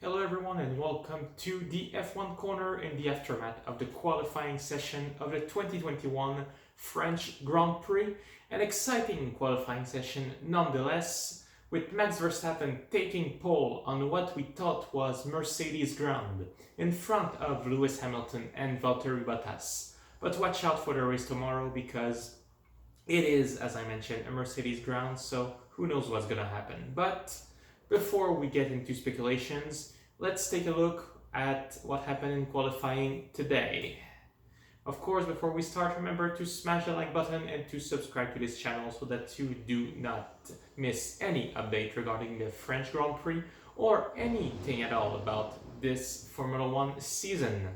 Hello everyone and welcome to the F1 Corner in the aftermath of the qualifying session of the 2021 French Grand Prix. An exciting qualifying session nonetheless, with Max Verstappen taking pole on what we thought was Mercedes ground in front of Lewis Hamilton and Valtteri Bottas. But watch out for the race tomorrow because it is, as I mentioned, a Mercedes ground, so who knows what's gonna happen. But before we get into speculations, let's take a look at what happened in qualifying today. Of course, before we start, remember to smash the like button and to subscribe to this channel so that you do not miss any update regarding the French Grand Prix or anything at all about this Formula One season.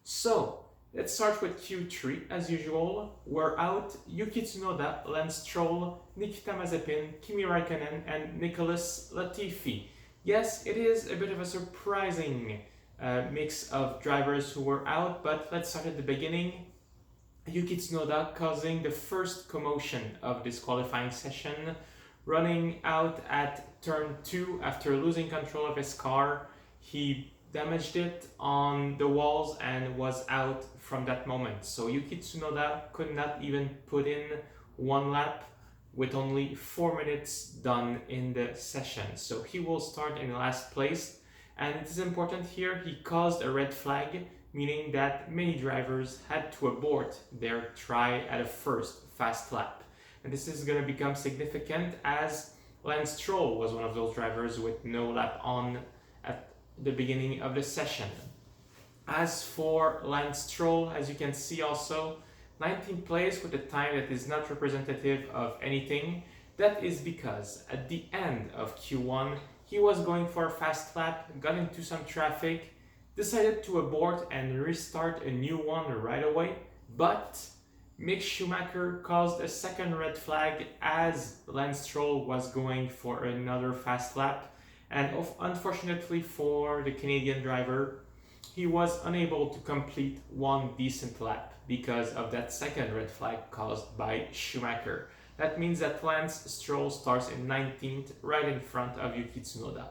So, let's start with Q3 as usual. We're out Yuki Tsunoda, Lance Stroll, Nikita Mazepin, Kimi Raikkonen and Nicholas Latifi. Yes, it is a bit of a surprising mix of drivers who were out, but let's start at the beginning. Yuki Tsunoda causing the first commotion of this qualifying session, running out at turn 2 after losing control of his car. He damaged it on the walls and was out from that moment. So Yuki Tsunoda could not even put in one lap with only 4 minutes done in the session. So he will start in last place. And it is important here, he caused a red flag, meaning that many drivers had to abort their try at a first fast lap. And this is going to become significant as Lance Stroll was one of those drivers with no lap on at the beginning of the session. As for Lance Stroll, as you can see also, 19th place with a time that is not representative of anything. That is because at the end of Q1, he was going for a fast lap, got into some traffic, decided to abort and restart a new one right away, but Mick Schumacher caused a second red flag as Lance Stroll was going for another fast lap. And unfortunately for the Canadian driver, he was unable to complete one decent lap because of that second red flag caused by Schumacher. That means that Lance Stroll starts in 19th, right in front of Yuki Tsunoda.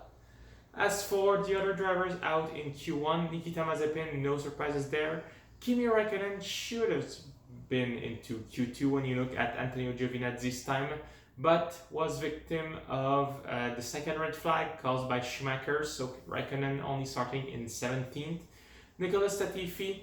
As for the other drivers out in Q1, Nikita Mazepin, no surprises there. Kimi Raikkonen should have been into Q2 when you look at Antonio Giovinazzi's time, but was victim of the second red flag caused by Schumacher, so Raikkonen only starting in 17th. Nicholas Latifi,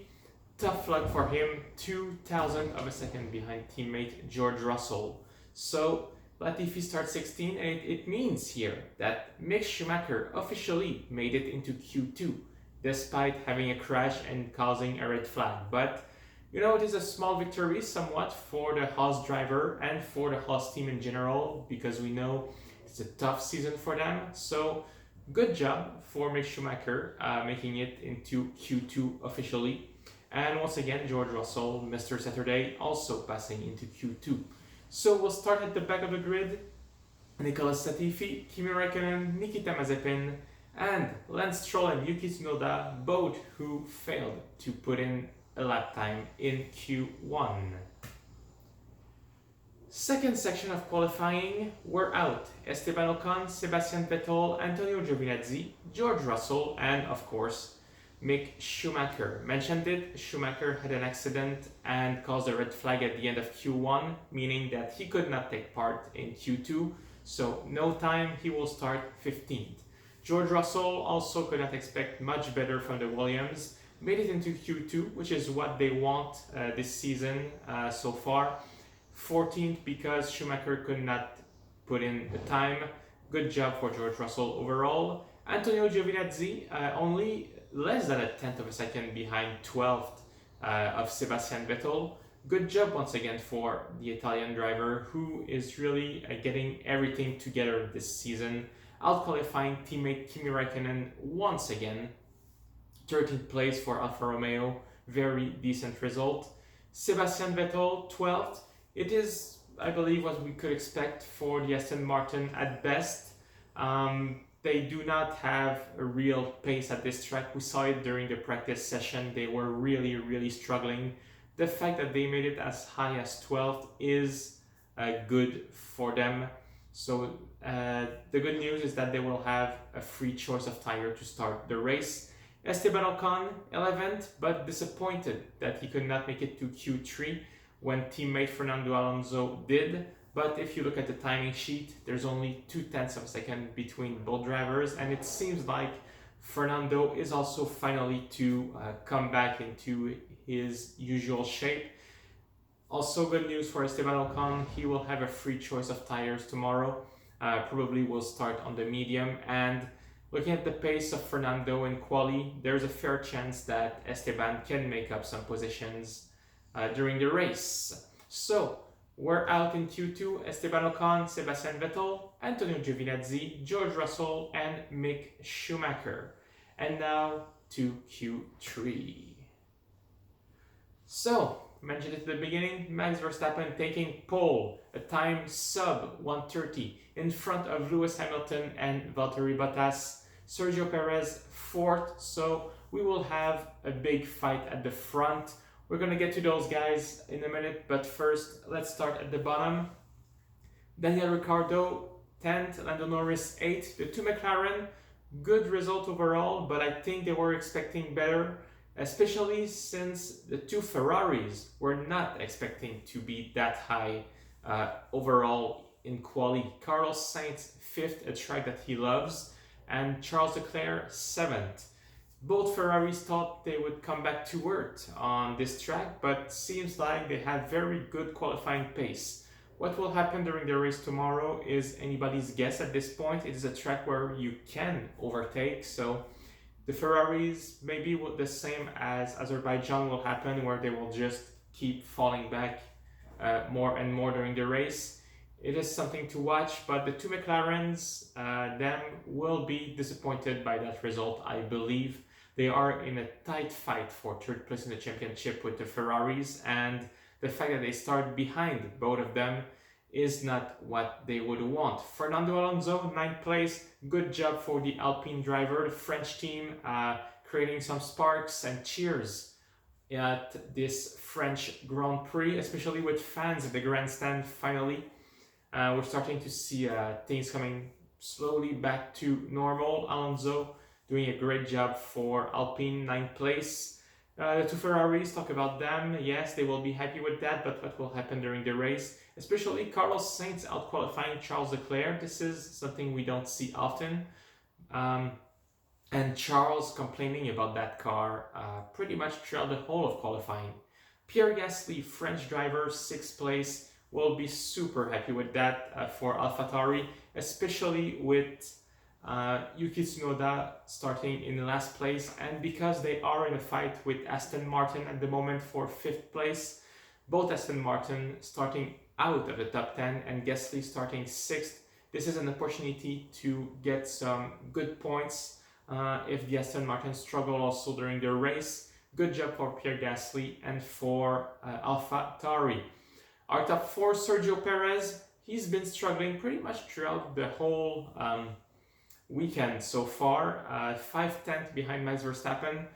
tough luck for him, 0.02 of a second behind teammate George Russell. So Latifi starts 16th, and it means here that Mick Schumacher officially made it into Q2, despite having a crash and causing a red flag. But you know, it is a small victory somewhat for the Haas driver and for the Haas team in general, because we know it's a tough season for them. So good job for Mick Schumacher making it into Q2 officially. And once again, George Russell, Mr. Saturday, also passing into Q2. So we'll start at the back of the grid. Nicholas Latifi, Kimi Raikkonen, Nikita Mazepin, and Lance Stroll and Yuki Tsunoda, both who failed to put in a lap time in Q1. Second section of qualifying, we're out Esteban Ocon, Sebastian Vettel, Antonio Giovinazzi, George Russell, and of course Mick Schumacher. Mentioned it, Schumacher had an accident and caused a red flag at the end of Q1, meaning that he could not take part in Q2, so no time, he will start 15th. George Russell also could not expect much better from the Williams, made it into Q2, which is what they want this season so far. 14th because Schumacher could not put in the time. Good job for George Russell overall. Antonio Giovinazzi only less than a tenth of a second behind 12th of Sebastian Vettel. Good job once again for the Italian driver who is really getting everything together this season. Out qualifying teammate Kimi Raikkonen once again. 13th place for Alfa Romeo, very decent result. Sebastian Vettel, 12th. It is, I believe, what we could expect for the Aston Martin at best. They do not have a real pace at this track. We saw it during the practice session. They were really struggling. The fact that they made it as high as 12th is good for them. So the good news is that they will have a free choice of tire to start the race. Esteban Ocon, 11th, but disappointed that he could not make it to Q3 when teammate Fernando Alonso did. But if you look at the timing sheet, there's only 0.2 of a second between both drivers, and it seems like Fernando is also finally to come back into his usual shape. Also good news for Esteban Ocon, he will have a free choice of tires tomorrow. Probably will start on the medium, and looking at the pace of Fernando in quali, there's a fair chance that Esteban can make up some positions during the race. So we're out in Q2, Esteban Ocon, Sebastian Vettel, Antonio Giovinazzi, George Russell, and Mick Schumacher. And now to Q3. So, mentioned it at the beginning, Max Verstappen taking pole, a time sub 1:30 in front of Lewis Hamilton and Valtteri Bottas. Sergio Perez 4th, so we will have a big fight at the front. We're going to get to those guys in a minute, but first, let's start at the bottom. Daniel Ricciardo 10th, Lando Norris 8th. The two McLaren, good result overall, but I think they were expecting better, especially since the two Ferraris were not expecting to be that high overall in quali. Carlos Sainz 5th, a track that he loves, and Charles Leclerc 7th. Both Ferraris thought they would come back to earth on this track, but seems like they have very good qualifying pace. What will happen during the race tomorrow is anybody's guess at this point. It is a track where you can overtake, so the Ferraris, maybe the same as Azerbaijan will happen, where they will just keep falling back more and more during the race. It is something to watch, but the two McLarens, them will be disappointed by that result, I believe. They are in a tight fight for third place in the championship with the Ferraris, and the fact that they start behind both of them is not what they would want. Fernando Alonso, 9th place. Good job for the Alpine driver, the French team, creating some sparks and cheers at this French Grand Prix, especially with fans at the grandstand finally. We're starting to see things coming slowly back to normal. Alonso doing a great job for Alpine, 9th place. The two Ferraris, talk about them. Yes, they will be happy with that, but what will happen during the race? Especially Carlos Sainz out-qualifying Charles Leclerc. This is something we don't see often. And Charles complaining about that car pretty much throughout the whole of qualifying. Pierre Gasly, French driver, 6th place. Will be super happy with that for AlphaTauri, especially with Yuki Tsunoda starting in the last place, and because they are in a fight with Aston Martin at the moment for 5th place. Both Aston Martin starting out of the top 10 and Gasly starting 6th. This is an opportunity to get some good points if the Aston Martin struggle also during the race. Good job for Pierre Gasly and for AlphaTauri. Our top 4, Sergio Perez, he's been struggling pretty much throughout the whole weekend so far. 5/10 behind Max Verstappen.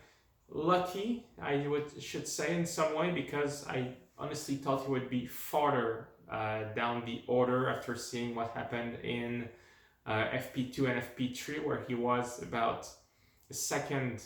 Lucky, I should say in some way, because I honestly thought he would be farther down the order after seeing what happened in FP2 and FP3, where he was about a second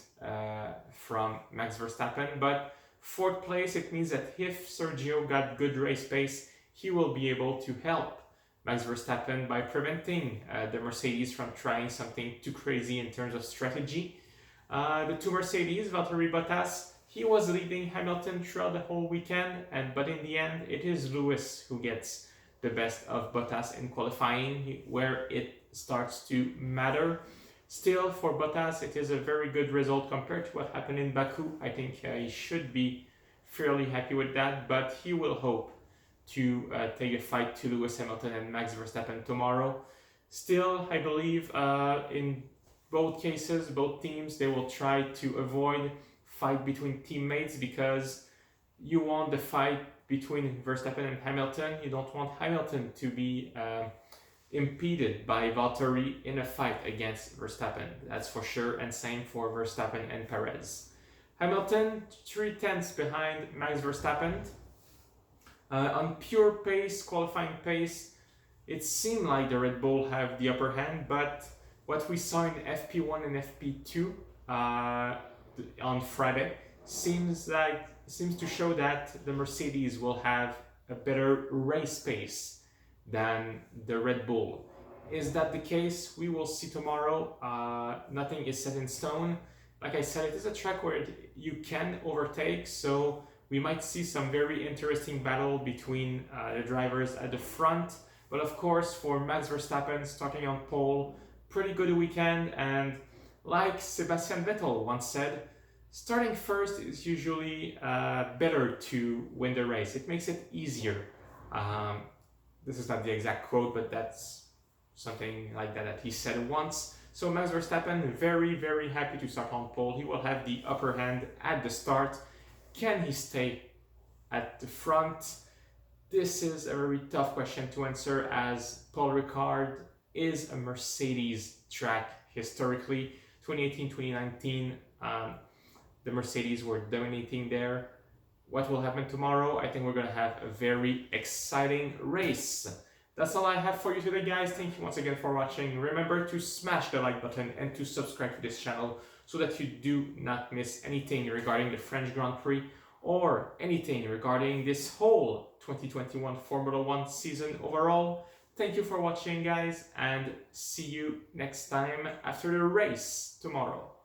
from Max Verstappen. But 4th place, it means that if Sergio got good race pace, he will be able to help Max Verstappen by preventing the Mercedes from trying something too crazy in terms of strategy. The two Mercedes, Valtteri Bottas, he was leading Hamilton throughout the whole weekend, but in the end, it is Lewis who gets the best of Bottas in qualifying, where it starts to matter. Still, for Bottas, it is a very good result compared to what happened in Baku. I think he should be fairly happy with that, but he will hope to take a fight to Lewis Hamilton and Max Verstappen tomorrow. Still, I believe in both cases, both teams, they will try to avoid fight between teammates, because you want the fight between Verstappen and Hamilton. You don't want Hamilton to be impeded by Valtteri in a fight against Verstappen, that's for sure, and same for Verstappen and Perez. Hamilton 3/10 behind Max Verstappen. On pure pace, qualifying pace, it seemed like the Red Bull have the upper hand, but what we saw in FP1 and FP2 on Friday seems to show that the Mercedes will have a better race pace than the Red Bull. Is that the case? We will see tomorrow. Nothing is set in stone. Like I said, it is a track where you can overtake, so we might see some very interesting battle between the drivers at the front. But of course, for Max Verstappen starting on pole, pretty good weekend. And like Sebastian Vettel once said, starting first is usually better to win the race. It makes it easier. This is not the exact quote, but that's something like that he said once. So Max Verstappen, very, very happy to start on pole. He will have the upper hand at the start. Can he stay at the front? This is a very tough question to answer, as Paul Ricard is a Mercedes track historically. 2018, 2019, the Mercedes were dominating there. What will happen tomorrow? I think we're going to have a very exciting race. That's all I have for you today, guys. Thank you once again for watching. Remember to smash the like button and to subscribe to this channel so that you do not miss anything regarding the French Grand Prix or anything regarding this whole 2021 Formula 1 season overall. Thank you for watching, guys, and see you next time after the race tomorrow.